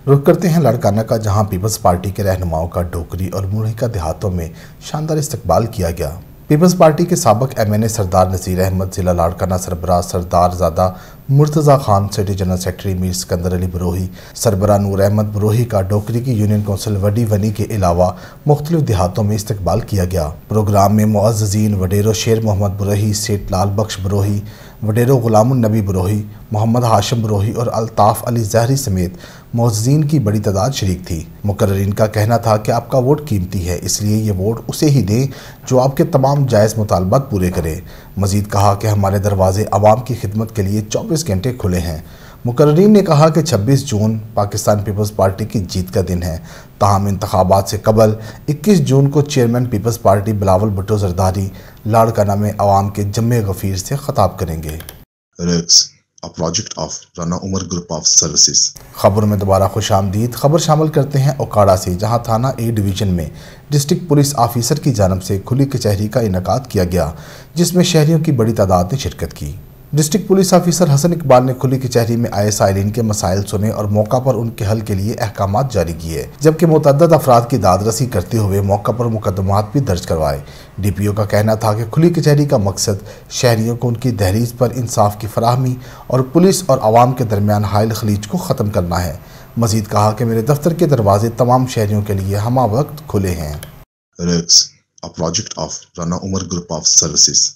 रुख करते हैं लाड़काना का, जहां पीपल्स पार्टी के रहनुमाओं का डोकरी और मुरहिका देहातों में शानदार इस्तकबाल किया गया। पीपल्स पार्टी के साबिक एमएनए सरदार नज़ीर अहमद, जिला लाड़काना सरबराह Sardarzada Murtaza Khan, city general secretary Mir Sikandar Ali Brohi, सरबराह नूर अहमद बरोही का डोकरी की यूनियन कौंसिल वडी वनी के अलावा मुख्तलिफ देहातों में इस्तकबाल किया गया। प्रोग्राम में मुअज़्ज़ज़ीन वडेरो शेर मोहम्मद बरोही, सेठ लाल बख्श बरोही, वडेरो गुलामुन नबी बरोही, मोहम्मद हाशिम बरोही और अल्ताफ़ अली ज़हरी समेत मुअज़्ज़ज़ीन की बड़ी तादाद शरीक थी। मुकर्रिरीन का कहना था कि आपका वोट कीमती है, इसलिए ये वोट उसे ही दें जो आपके तमाम जायज़ मुतालबात पूरे करे। मज़ीद कहा कि हमारे दरवाजे आवाम की खिदमत के लिए 24 घंटे खुले हैं। मुकर्रिरीन ने कहा कि 26 जून पाकिस्तान पीपल्स पार्टी की जीत का दिन है, ताहम इंतखाबात से कबल 21 जून को चेयरमैन पीपल्स पार्टी बिलावल भुट्टो ज़रदारी लाड़काना में आवाम के जम्मे गफ़ीर से खिताब करेंगे। A project of Rana Umar Group of Services। खबर में दोबारा खुश आमदीद। खबर शामिल करते हैं ओकाड़ा से, जहां थाना ए डिवीज़न में डिस्ट्रिक्ट पुलिस ऑफिसर की जानिब से खुली कचहरी का इनेकाद किया गया, जिसमें शहरियों की बड़ी तादाद ने शिरकत की। District police officer Hasan Iqbal ने खुली कचहरी में आए साइलिन के मसाइल सुने और मौका पर उनके हल के लिए अहकामात जारी किए, जबकि मुतअद्दिद अफराद की दाद रसी करते हुए मौका पर मुकदमात भी दर्ज करवाए। डीपीओ का कहना था कि खुली कचहरी का मकसद शहरियों को उनकी दहलीज पर इंसाफ की फराहमी और पुलिस और आवाम के दरमियान हाइल खलीज को ख़त्म करना है। मजीद कहा कि मेरे दफ्तर के दरवाजे तमाम शहरियों के लिए हमा वक्त खुले हैं। A project of Rana Umar Group of Services।